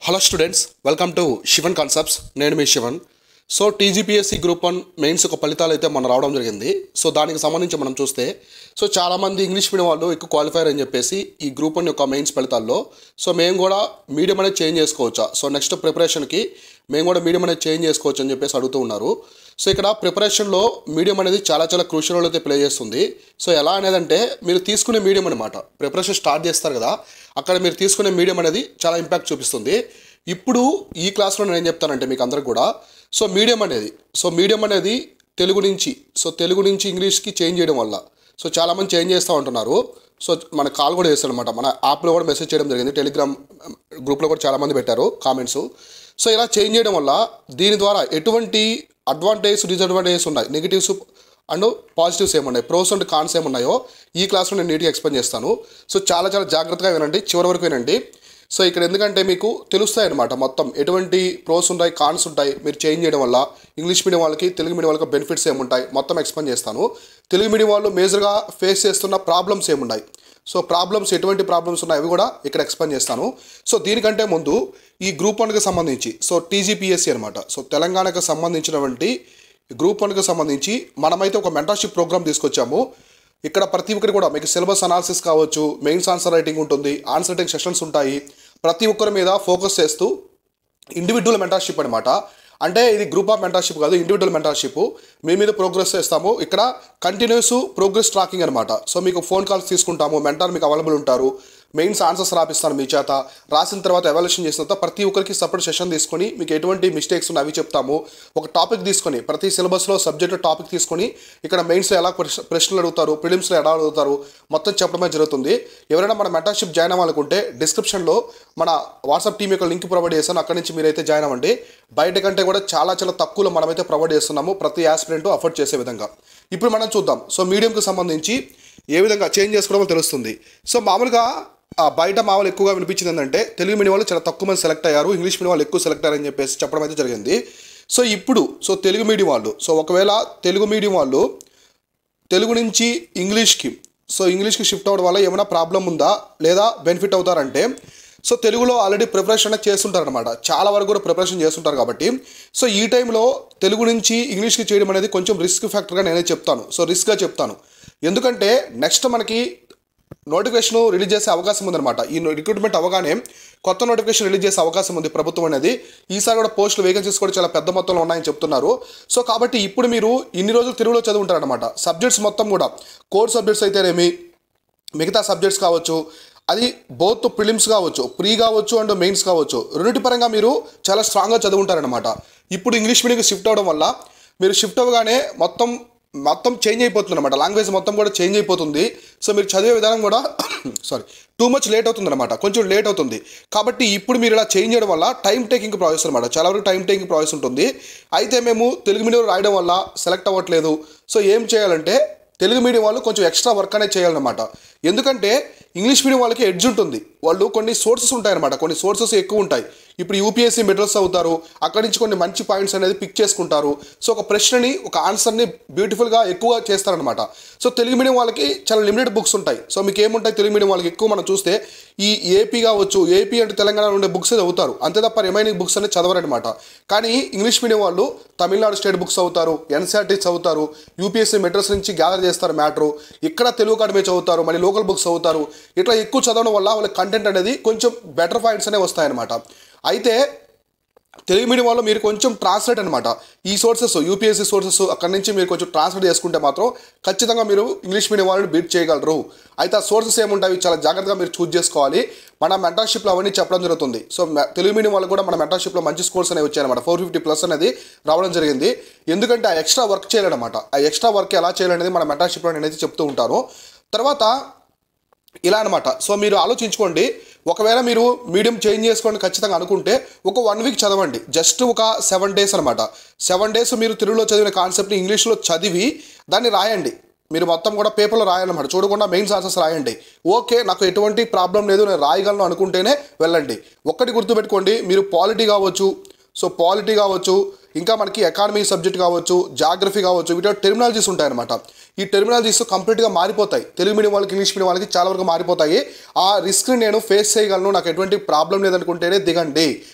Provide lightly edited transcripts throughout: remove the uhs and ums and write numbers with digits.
Hello students, welcome to Shivan concepts. నేను మీ Shivan. So TGPSC group 1 mains ఒక ఫలితాలు అయితే మనం రావడం జరిగింది. సో దానికి సంబంధించి మనం చూస్తే చాలామంది ఇంగ్లీష్ మీడియం వాళ్ళు ఎక్కువ క్వాలిఫైర్ అని చెప్పేసి ఈ గ్రూప్ 1 యొక్క మెయిన్స్ ఫలితాల్లో మేము కూడా మీడియం అనేది చేంజ్ చేసుకోవచ్చా, నెక్స్ట్ ప్రిపరేషన్కి మేము కూడా మీడియం అనేది చేంజ్ చేసుకోవచ్చు అని చెప్పేసి అడుగుతూ ఉన్నారు. ఇక్కడ ప్రిపరేషన్లో మీడియం అనేది చాలా క్రూషియల్ రోల్ అయితే ప్లే చేస్తుంది. ఎలా అనేదంటే మీరు తీసుకునే మీడియం అనమాట. ప్రిపరేషన్ స్టార్ట్ చేస్తారు కదా, అక్కడ మీరు తీసుకునే మీడియం అనేది చాలా ఇంపాక్ట్ చూపిస్తుంది. ఇప్పుడు ఈ క్లాస్లో నేను ఏం చెప్తానంటే మీకు అందరికి కూడా మీడియం అనేది తెలుగు నుంచి ఇంగ్లీష్కి చేంజ్ చేయడం వల్ల చాలామంది చేంజ్ చేస్తూ ఉంటున్నారు. మన కాల్ కూడా చేస్తారు అనమాట. మన యాప్లో కూడా మెసేజ్ చేయడం జరిగింది, టెలిగ్రామ్ గ్రూప్లో కూడా చాలామంది పెట్టారు కామెంట్స్. ఇలా చేంజ్ చేయడం వల్ల దీని ద్వారా ఎటువంటి అడ్వాంటేజ్ డిసడ్వాంటేజెస్ ఉన్నాయి, నెగిటివ్స్ అండ్ పాజిటివ్స్ ఏమున్నాయి, ప్రోస్ అండ్ కాన్స్ ఏమున్నాయో ఈ క్లాస్లో నేను నీట్గా ఎక్స్ప్లెయిన్ చేస్తాను. చాలా జాగ్రత్తగా వినండి, చివరి వరకు వినండి. ఇక్కడ ఎందుకంటే మీకు తెలుస్తాయి అనమాట మొత్తం ఎటువంటి ప్రోస్ ఉంటాయి, కాన్స్ ఉంటాయి మీరు చేంజ్ చేయడం వల్ల. ఇంగ్లీష్ మీడియం వాళ్ళకి తెలుగు మీడియం వాళ్ళకి బెనిఫిట్స్ ఏముంటాయి మొత్తం ఎక్స్ప్లెయిన్ చేస్తాను. తెలుగు మీడియం వాళ్ళు మేజర్గా ఫేస్ చేస్తున్న ప్రాబ్లమ్స్ ఏమున్నాయి, ప్రాబ్లమ్స్ ఎటువంటి ప్రాబ్లమ్స్ ఉన్నాయి అవి కూడా ఇక్కడ ఎక్స్ప్లెయిన్ చేస్తాను. దీనికంటే ముందు ఈ గ్రూప్ 1కి సంబంధించి టీజీపీఎస్సీ అనమాట. తెలంగాణకు సంబంధించినటువంటి గ్రూప్ 1కి సంబంధించి మనమైతే ఒక మెంటర్షిప్ ప్రోగ్రామ్ తీసుకొచ్చాము. ఇక్కడ ప్రతి ఒక్కరు కూడా మీకు సిలబస్ అనాలిసిస్ కావచ్చు, మెయిన్స్ ఆన్సర్ రైటింగ్ ఉంటుంది, ఆన్సర్ రైటింగ్ సెషన్స్ ఉంటాయి. ప్రతి ఒక్కరి మీద ఫోకస్ చేస్తూ ఇండివిజువల్ మెంటర్షిప్ అనమాట. అంటే ఇది గ్రూప్ ఆఫ్ మెంటర్షిప్ కాదు, ఇండివిజువల్ మెంటర్షిప్. మీ మీద ప్రోగ్రెస్ చేస్తాము. ఇక్కడ కంటిన్యూస్ ప్రోగ్రెస్ ట్రాకింగ్ అనమాట. మీకు ఫోన్ కాల్స్ తీసుకుంటాము, మెంటర్ మీకు అవైలబుల్ ఉంటారు, మెయిన్స్ ఆన్సర్స్ రాపిస్తాను మీ చేత. రాసిన తర్వాత ఎవాల్యుయేషన్ చేసిన తర్వాత ప్రతి ఒక్కరికి సపరేట్ సెషన్ తీసుకొని మీకు ఎటువంటి మిస్టేక్స్ ఉన్నాయి అవి చెప్తాము. ఒక టాపిక్ తీసుకొని ప్రతి సిలబస్లో సబ్జెక్ట్ టాపిక్ తీసుకొని ఇక్కడ మెయిన్స్లో ఎలా ప్రశ్నలు అడుగుతారు, ప్రిలిమ్స్లో ఎలా అడుగుతారు మొత్తం చెప్పడమే జరుగుతుంది. ఎవరైనా మన మెంటర్షిప్ జాయిన్ అవ్వాలనుకుంటే డిస్క్రిప్షన్లో మన వాట్సాప్ టీం యొక్క లింక్ ప్రొవైడ్ చేస్తాను, అక్కడి నుంచి మీరైతే జాయిన్ అవ్వండి. బయట కంటే కూడా చాలా తక్కువలో మనమైతే ప్రొవైడ్ చేస్తున్నాము ప్రతి ఆస్పిరెంట్ అఫోర్డ్ చేసే విధంగా. ఇప్పుడు మనం చూద్దాం మీడియంకి సంబంధించి ఏ విధంగా చేంజ్ చేసుకోవడమో తెలుస్తుంది. మామూలుగా బయట మామూలు ఎక్కువగా వినిపించింది ఏంటంటే తెలుగు మీడియం వాళ్ళు చాలా తక్కువ మంది సెలెక్ట్ అయ్యారు, ఇంగ్లీష్ మీడియం వాళ్ళు ఎక్కువ సెలెక్ట్ అయ్యారని చెప్పేసి చెప్పడం అయితే జరిగింది. ఇప్పుడు తెలుగు మీడియం వాళ్ళు ఒకవేళ తెలుగు మీడియం వాళ్ళు తెలుగు నుంచి ఇంగ్లీష్కి షిఫ్ట్ అవ్వడం వల్ల ఏమైనా ప్రాబ్లం ఉందా లేదా బెనిఫిట్ అవుతారంటే తెలుగులో ఆల్రెడీ ప్రిపరేషన్ అనేది చేస్తుంటారనమాట. చాలా వరకు కూడా ప్రిపరేషన్ చేస్తుంటారు కాబట్టి ఈ టైంలో తెలుగు నుంచి ఇంగ్లీష్కి చేయడం అనేది కొంచెం రిస్క్ ఫ్యాక్టర్గా నేనే చెప్తాను. రిస్క్గా చెప్తాను. ఎందుకంటే నెక్స్ట్ మనకి నోటిఫికేషన్ రిలీజ్ చేసే అవకాశం ఉందన్నమాట. ఈ రిక్రూట్మెంట్ అవగానే కొత్త నోటిఫికేషన్ రిలీజ్ చేసే అవకాశం ఉంది ప్రభుత్వం అనేది. ఈసారి కూడా పోస్టులు వేకెన్సీస్ కూడా చాలా పెద్ద మొత్తంలో ఉన్నాయని చెప్తున్నారు. కాబట్టి ఇప్పుడు మీరు ఇన్ని రోజులు తెలుగులో చదువుంటారనమాట. సబ్జెక్ట్స్ మొత్తం కూడా కోర్ సబ్జెక్ట్స్ అయితేనేమి, మిగతా సబ్జెక్ట్స్ కావచ్చు, అది బోత్ ప్రిలిమ్స్ కావచ్చు, ప్రీ కావచ్చు అండ్ మెయిన్స్ కావచ్చు, రెండింటి పరంగా మీరు చాలా స్ట్రాంగ్గా చదువుంటారనమాట. ఇప్పుడు ఇంగ్లీష్ మీడియంకి షిఫ్ట్ అవ్వడం వల్ల మీరు షిఫ్ట్ అవ్వగానే మొత్తం చేంజ్ అయిపోతుంది అనమాట. లాంగ్వేజ్ మొత్తం కూడా చేంజ్ అయిపోతుంది. మీరు చదివే విధానం కూడా టూ మచ్ లేట్ అవుతుంది అనమాట, కొంచెం లేట్ అవుతుంది. కాబట్టి ఇప్పుడు మీరు ఇలా చేంజ్ చేయడం వల్ల టైం టేకింగ్ ప్రాసెస్ అనమాట. చాలా వరకు టైం టేకింగ్ ప్రాసెస్ ఉంటుంది. అయితే మేము తెలుగు మీడియం రాయడం వల్ల సెలెక్ట్ అవ్వట్లేదు. ఏం చేయాలంటే తెలుగు మీడియం వాళ్ళు కొంచెం ఎక్స్ట్రా వర్క్ అనేది చేయాలన్నమాట. ఎందుకంటే ఇంగ్లీష్ మీడియం వాళ్ళకి ఎడ్జ్ ఉంటుంది, వాళ్ళు కొన్ని సోర్సెస్ ఉంటాయన్నమాట, కొన్ని సోర్సెస్ ఎక్కువ ఉంటాయి. ఇప్పుడు యూపీఎస్సీ మెటీరియల్స్ అవుతారు, అక్కడి నుంచి కొన్ని మంచి పాయింట్స్ అనేది పిక్ చేసుకుంటారు. ఒక ప్రశ్నని ఒక ఆన్సర్ని బ్యూటిఫుల్గా ఎక్కువ చేస్తారనమాట. తెలుగు మీడియం వాళ్ళకి చాలా లిమిటెడ్ బుక్స్ ఉంటాయి. మీకు ఏముంటాయి తెలుగు మీడియం వాళ్ళకి ఎక్కువ మనం చూస్తే ఈ ఏపీ కావచ్చు, ఏపీ అంటే తెలంగాణలో ఉండే బుక్స్ చదువుతారు, అంతే తప్ప రిమైనింగ్ బుక్స్ అనేది చదవరనమాట. కానీ ఇంగ్లీష్ మీడియం వాళ్ళు తమిళనాడు స్టేట్ బుక్స్ చదువుతారు, ఎన్సీఆర్టీ చదువుతారు, యూపీఎస్సీ మెటీరియల్స్ నుంచి గ్యాదర్ చేస్తారు మ్యాటరు, ఇక్కడ తెలుగు అకాడమీ చదువుతారు, మళ్ళీ లోకల్ బుక్స్ చదువుతారు. ఇట్లా ఎక్కువ చదవడం వల్ల వాళ్ళ కంటెంట్ అనేది కొంచెం బెటర్ పాయింట్స్ అనేవి వస్తాయన్నమాట. అయితే తెలుగు మీడియం వాళ్ళు మీరు కొంచెం ట్రాన్స్లేట్ అనమాట, ఈ సోర్సెస్ యూపీఎస్సీ సోర్సెస్ అక్కడి నుంచి మీరు కొంచెం ట్రాన్స్లేట్ చేసుకుంటే మాత్రం ఖచ్చితంగా మీరు ఇంగ్లీష్ మీడియం వాళ్ళని బీట్ చేయగలరు. అయితే ఆ సోర్సెస్ ఏముంటాయి చాలా జాగ్రత్తగా మీరు చూస్ చేసుకోవాలి. మన మెంటర్షిప్లో అవన్నీ చెప్పడం జరుగుతుంది. తెలుగు మీడియం వాళ్ళు కూడా మన మెంటర్షిప్లో మంచి స్కోర్స్ అనేవి వచ్చాయన్నమాట. 450+ అనేది రావడం జరిగింది. ఎందుకంటే ఆ ఎక్స్ట్రా వర్క్ చేయాలన్నమాట. ఆ ఎక్స్ట్రా వర్క్ ఎలా చేయాలనేది మన మెంటర్షిప్లో నేనైతే చెప్తూ ఉంటాను. తర్వాత ఇలా అనమాట. మీరు ఆలోచించుకోండి, ఒకవేళ మీరు మీడియం చేంజ్ చేసుకోండి ఖచ్చితంగా అనుకుంటే ఒక 1 వీక్ చదవండి, జస్ట్ ఒక 7 days అనమాట. 7 days మీరు తెలుగులో చదివిన కాన్సెప్ట్ని ఇంగ్లీష్లో చదివి దాన్ని రాయండి. మీరు మొత్తం కూడా పేపర్లో రాయాలన్నమాట, చూడకుండా మెయిన్స్ ఆన్సర్స్ రాయండి. ఓకే నాకు ఎటువంటి ప్రాబ్లం లేదు నేను రాయగలను అనుకుంటేనే వెళ్ళండి. ఒక్కటి గుర్తుపెట్టుకోండి, మీరు పాలిటీ కావచ్చు, ఇంకా మనకి ఎకానమీ సబ్జెక్ట్ కావచ్చు, జాగ్రఫీ కావచ్చు, వీటిలో టెర్మినాలజీస్ ఉంటాయన్నమాట. ఈ టెర్మినాలజీస్ కంప్లీట్గా మారిపోతాయి. తెలుగు మీడియం వాళ్ళకి ఇంగ్లీష్ మీడియం వాళ్ళకి చాలా వరకు మారిపోతాయి. ఆ రిస్క్ని నేను ఫేస్ చేయగలను, నాకు ఎటువంటి ప్రాబ్లం లేదనుకుంటేనే దిగండి.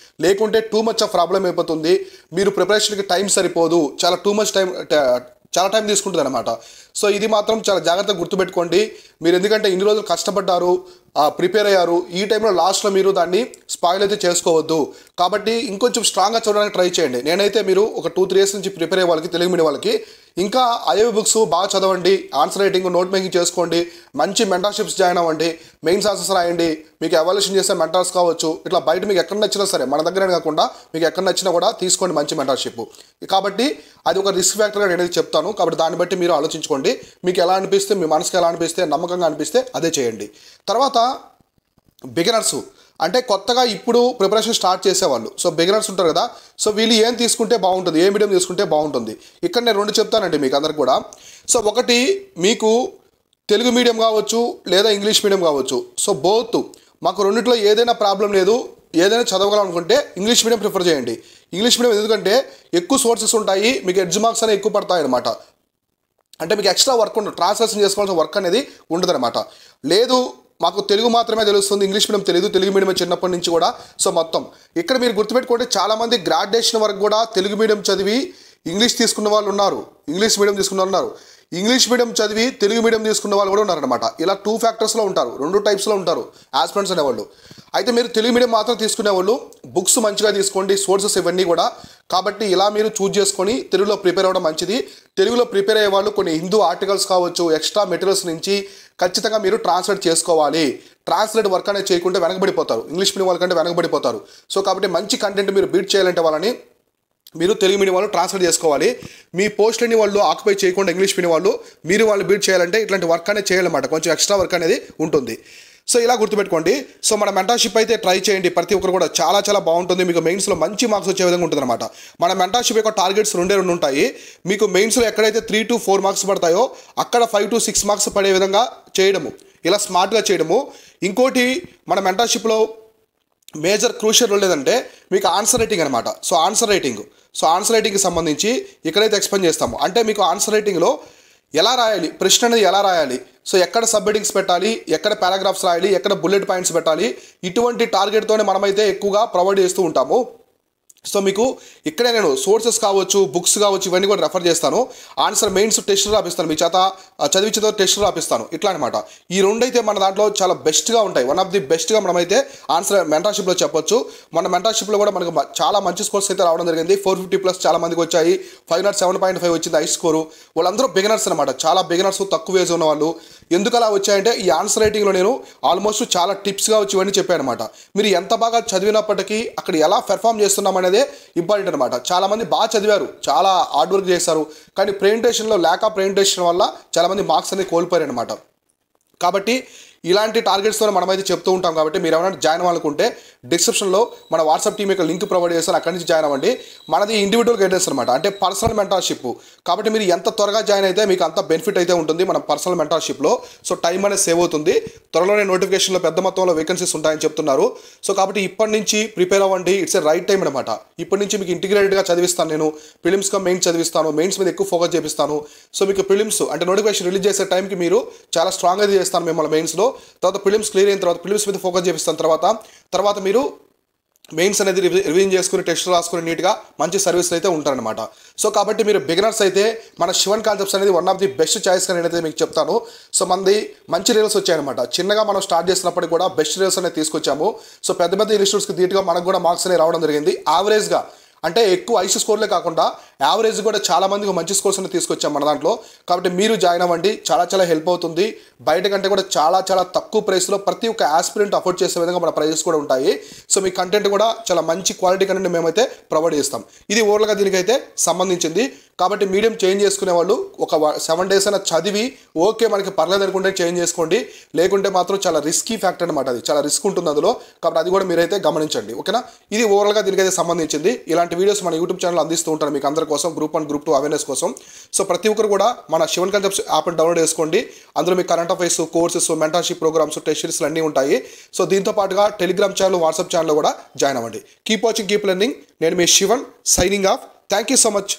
లేకుంటే టూ మచ్ ఆఫ్ ప్రాబ్లం అయిపోతుంది. మీరు ప్రిపరేషన్కి టైం సరిపోదు, చాలా టూ మచ్ చాలా టైం తీసుకుంటుంది అనమాట. సో ఇది మాత్రం చాలా జాగ్రత్తగా గుర్తుపెట్టుకోండి. మీరు ఎందుకంటే ఇన్ని రోజులు కష్టపడ్డారు, ప్రిపేర్ అయ్యారు, ఈ టైంలో లాస్ట్లో మీరు దాన్ని స్పాయిల్ అయితే చేసుకోవద్దు. కాబట్టి ఇంకొంచెం స్ట్రాంగ్గా చూడడానికి ట్రై చేయండి. నేనైతే మీరు ఒక 2-3 ఇయర్స్ నుంచి ప్రిపేర్ అయ్యే వాళ్ళకి, తెలుగు మీడియం వాళ్ళకి ఇంకా ఐఏవి బుక్స్ బాగా చదవండి, ఆన్సర్ రైటింగ్ నోట్ మేకింగ్ చేసుకోండి, మంచి మెంటర్షిప్స్ జాయిన్ అవ్వండి, మెయిన్స్ ఆన్సర్స్ రాయండి. మీకు ఎవాల్యుయేషన్ చేసే మెంటర్స్ కావచ్చు, ఇట్లా బయట మీకు ఎక్కడ నచ్చినా సరే, మన దగ్గర కాకుండా మీకు ఎక్కడ నచ్చినా కూడా తీసుకోండి మంచి మెంటర్షిప్. కాబట్టి అది ఒక రిస్క్ ఫ్యాక్టర్గా నేనైతే చెప్తాను. కాబట్టి దాన్ని బట్టి మీరు ఆలోచించుకోండి. మీకు ఎలా అనిపిస్తే, మీ మనసుకి ఎలా అనిపిస్తే, నమ్మకంగా అనిపిస్తే అదే చేయండి. తర్వాత బిగినర్స్ అంటే కొత్తగా ఇప్పుడు ప్రిపరేషన్ స్టార్ట్ చేసేవాళ్ళు, సో బిగినర్స్ ఉంటారు కదా, సో వీళ్ళు ఏం తీసుకుంటే బాగుంటుంది, ఏ మీడియం తీసుకుంటే బాగుంటుంది. ఇక్కడ నేను 2 చెప్తానండి మీకు అందరికి కూడా. సో ఒకటి, మీకు తెలుగు మీడియం కావచ్చు లేదా ఇంగ్లీష్ మీడియం కావచ్చు, సో బోత్ మాకు రెండిట్లో ఏదైనా ప్రాబ్లం లేదు, ఏదైనా చదవగలం అనుకుంటే ఇంగ్లీష్ మీడియం ప్రిఫర్ చేయండి. ఇంగ్లీష్ మీడియం ఎందుకంటే ఎక్కువ సోర్సెస్ ఉంటాయి, మీకు ఎడ్జ్ మార్క్స్ అనేవి ఎక్కువ పడతాయి అనమాట. అంటే మీకు ఎక్స్ట్రా వర్క్ ఉండదు, ట్రాన్స్లేషన్ చేసుకోవాల్సిన వర్క్ అనేది ఉండదు అనమాట. లేదు మాకు తెలుగు మాత్రమే తెలుస్తుంది, ఇంగ్లీష్ మీడియం తెలియదు, తెలుగు మీడియం చిన్నప్పటి నుంచి కూడా. సో మొత్తం ఇక్కడ మీరు గుర్తుపెట్టుకుంటే చాలామంది గ్రాడ్యుయేషన్ వరకు కూడా తెలుగు మీడియం చదివి ఇంగ్లీష్ తీసుకున్న వాళ్ళు ఉన్నారు, ఇంగ్లీష్ మీడియం తీసుకున్న వాళ్ళు ఉన్నారు, ఇంగ్లీష్ మీడియం చదివి తెలుగు మీడియం తీసుకున్న వాళ్ళు కూడా ఉన్నారనమాట. ఇలా 2 ఫ్యాక్టర్స్లో ఉంటారు, 2 టైప్స్లో ఉంటారు ఆస్పిరెంట్స్ అనేవాళ్ళు. అయితే మీరు తెలుగు మీడియం మాత్రం తీసుకునే వాళ్ళు బుక్స్ మంచిగా తీసుకోండి, సోర్సెస్ ఇవన్నీ కూడా. కాబట్టి ఇలా మీరు చూజ్ చేసుకొని తెలుగులో ప్రిపేర్ అవ్వడం మంచిది. తెలుగులో ప్రిపేర్ అయ్యే వాళ్ళు కొన్ని హిందూ ఆర్టికల్స్ కావచ్చు, ఎక్స్ట్రా మెటీరియల్స్ నుంచి ఖచ్చితంగా మీరు ట్రాన్స్లేట్ చేసుకోవాలి. ట్రాన్స్లేట్ వర్క్ అనేది చేయకుంటే వెనకబడిపోతారు, ఇంగ్లీష్ మీడియం వాళ్ళకంటే వెనకబడిపోతారు. సో కాబట్టి మంచి కంటెంట్ మీరు బీట్ చేయాలంటే వాళ్ళని మీరు తెలుగు మీడియం వాళ్ళు ట్రాన్స్లేట్ చేసుకోవాలి. మీ పోస్ట్లని వాళ్ళు ఆక్యుపై చేయకుండా ఇంగ్లీష్ మీడియం వాళ్ళు బీట్ చేయాలంటే ఇట్లాంటి వర్క్ అనేది చేయాలన్నమాట, కొంచెం ఎక్స్ట్రా వర్క్ అనేది ఉంటుంది. సో ఇలా గుర్తుపెట్టుకోండి. సో మన మెంటర్షిప్ అయితే ట్రై చేయండి, ప్రతి ఒక్కరు కూడా చాలా చాలా బాగుంటుంది. మీకు మెయిన్స్లో మంచి మార్క్స్ వచ్చే విధంగా ఉంటుంది అనమాట. మన మెంటర్షిప్ యొక్క టార్గెట్స్ 2 ఉంటాయి. మీకు మెయిన్స్లో ఎక్కడైతే 3 to 4 మార్క్స్ పడతాయో అక్కడ 5 to 6 మార్క్స్ పడే విధంగా చేయడము, ఇలా స్మార్ట్గా చేయడము. ఇంకోటి మన మెంటర్షిప్లో మేజర్ క్రూషియల్ రోల్ లేదంటే మీకు ఆన్సర్ రైటింగ్ అనమాట. సో ఆన్సర్ రైటింగ్కి సంబంధించి ఇక్కడైతే ఎక్స్ప్లెయిన్ చేస్తాము. అంటే మీకు ఆన్సర్ రైటింగ్లో ఎలా రాయాలి, ప్రశ్న అనేది ఎలా రాయాలి, సో ఎక్కడ సబ్ హెడ్డింగ్స్ పెట్టాలి, ఎక్కడ పారాగ్రాఫ్స్ రాయాలి, ఎక్కడ బుల్లెట్ పాయింట్స్ పెట్టాలి, ఇటువంటి టార్గెట్తోనే మనమైతే ఎక్కువగా ప్రొవైడ్ చేస్తూ ఉంటాము. సో మీకు ఇక్కడే నేను సోర్సెస్ కావచ్చు, బుక్స్ కావచ్చు, ఇవన్నీ కూడా రెఫర్ చేస్తాను. ఆన్సర్ మెయిన్స్ టెస్ట్ రాపిస్తాను, మీ చేత చదివించేదో టెస్ట్ రాపిస్తాను, ఇట్లా అనమాట. ఈ 2 అయితే మన దాంట్లో చాలా బెస్ట్గా ఉంటాయి. వన్ ఆఫ్ ది బెస్ట్గా మనమైతే ఆన్సర్ మెంటర్షిప్లో చెప్పొచ్చు. మన మెంటర్షిప్లో కూడా మనకు చాలా మంచి స్కోర్స్ అయితే రావడం జరిగింది. 450+ చాలా మందికి వచ్చాయి, 507.5 వచ్చింది హై స్కోరు. వాళ్ళందరూ బిగినర్స్ అనమాట, చాలా బిగినర్స్, తక్కువ ఏజ్ ఉన్న వాళ్ళు. ఎందుకు అలా వచ్చాయంటే ఈ ఆన్సర్ రైటింగ్లో నేను ఆల్మోస్ట్ చాలా టిప్స్గా వచ్చి ఇవన్నీ చెప్పాను అనమాట. మీరు ఎంత బాగా చదివినప్పటికీ అక్కడ ఎలా పెర్ఫామ్ చేస్తున్నామనేదే ఇంపార్టెంట్ అనమాట. చాలామంది బాగా చదివారు, చాలా హార్డ్ వర్క్ చేశారు, కానీ ప్రెజెంటేషన్లో ల్యాక్ ఆఫ్ ప్రెజెంటేషన్ వల్ల చాలామంది మార్క్స్ అనేది కోల్పోయారు అనమాట. కాబట్టి ఇలాంటి టార్గెట్స్తో మనమైతే చెప్తూ ఉంటాం. కాబట్టి మీరు ఏమైనా జాయిన్ అవ్వాలనుకుంటే డిస్క్రిప్షన్లో మన వాట్సాప్ టీం యొక్క లింక్ ప్రొవైడ్ చేస్తాను, అక్కడి నుంచి జాయిన్ అవ్వండి. మనది ఇండివిజువల్ గైడెన్స్ అనమాట, అంటే పర్సనల్ మెంటర్షిప్. కాబట్టి మీరు ఎంత త్వరగా జాయిన్ అయితే మీకు అంత బెనిఫిట్ అయితే ఉంటుంది మన పర్సనల్ మెంటర్షిప్లో. సో టైం అనేది సేవ్ అవుతుంది. త్వరలోనే నోటిఫికేషన్లో పెద్ద మొత్తంలో వేకెన్సీస్ ఉంటాయని చెప్తున్నారు. సో కాబట్టి ఇప్పటి నుంచి ప్రిపేర్ అవ్వండి, ఇట్స్ ఏ రైట్ టైం అనమాట. ఇప్పటి నుంచి మీకు ఇంటిగ్రేటెడ్గా చదివిస్తాను, నేను ప్రిలిమ్స్గా మెయిన్స్ చదివిస్తాను, మెయిన్స్ మీద ఎక్కువ ఫోకస్ చేపిస్తాను. సో మీకు ప్రిలిమ్స్ అంటే నోటిఫికేషన్ రిలీజ్ చేసే టైంకి మీరు చాలా స్ట్రాంగ్గా చేస్తాను మిమ్మల్ని మెయిన్స్లో. తర్వాత ప్రిలిమ్స్ క్లియర్ అయిన తర్వాత ప్రిలిమ్స్ మీద ఫోకస్ చేపిస్తాను. తర్వాత మీరు మెయిన్స్ అనేది రివిజన్ చేసుకుని టెస్ట్ రాసుకుని నీట్గా మంచి సర్వీస్లు అయితే ఉంటారనమాట. సో కాబట్టి మీరు బిగినర్స్ అయితే మన శివన్ కాన్సెప్ట్స్ అనేది వన్ ఆఫ్ ది బెస్ట్ చాయిస్గా నేనైతే మీకు చెప్తాను. సో మనది మంచి రిజల్ట్స్ వచ్చాయన్నమాట. చిన్నగా మనం స్టార్ట్ చేసినప్పటికీ కూడా బెస్ట్ రిజల్ట్స్ అనేది తీసుకొచ్చాము. సో పెద్ద పెద్ద ఇన్స్టిట్యూట్స్కి ధీటుగా మనకు కూడా మార్క్స్ అనేవి రావడం జరిగింది. యావరేజ్గా అంటే ఎక్కువ ఐసీ స్కోర్లే కాకుండా యావరేజ్ కూడా చాలా మందికి మంచి స్కోర్స్ అనేది తీసుకొచ్చాం మన దాంట్లో. కాబట్టి మీరు జాయిన్ అవ్వండి, చాలా చాలా హెల్ప్ అవుతుంది. బయట కంటే కూడా చాలా చాలా తక్కువ ప్రైస్లో ప్రతి ఒక్క ఆస్పిరెంట్ అఫోర్డ్ చేసే విధంగా మన ప్రైజెస్ కూడా ఉంటాయి. సో మీ కంటెంట్ కూడా చాలా మంచి క్వాలిటీ కంటెంట్ మేమైతే ప్రొవైడ్ చేస్తాం. ఇది ఓవర్గా దీనికైతే సంబంధించింది. కాబట్టి మీడియం చేంజ్ చేసుకునే వాళ్ళు ఒక 7 days అయినా చదివి ఓకే మనకి పర్లేదు అనుకుంటే చేంజ్ చేసుకోండి, లేకుంటే మాత్రం చాలా రిస్కీ ఫ్యాక్టర్ అనమాట, అది చాలా రిస్క్ ఉంటుంది అందులో. కాబట్టి అది కూడా మీరైతే గమనించండి, ఓకేనా. ఇది ఓవరాల్గా దీనికైతే సంబంధించింది. ఇలాంటి వీడియోస్ మన యూట్యూబ్ ఛానల్ అందిస్తూ ఉంటాను మీకు అందరి కోసం, గ్రూప్ 1 గ్రూప్ 2 అవేర్నెస్ కోసం. సో ప్రతి ఒక్కరు కూడా మన శివన్ కాన్సెప్ట్స్ యాప్ని డౌన్లోడ్ చేసుకోండి. అందులో మీకు current affairs, courses, mentorship programs, test సిరీస్లు అన్నీ ఉంటాయి. సో దీంతో పాటుగా టెలిగ్రామ్ ఛానల్, వాట్సాప్ ఛానల్లో కూడా జాయిన్ అవ్వండి. Keep watching, keep learning. నేను మీ Shivan, signing off. Thank you so much.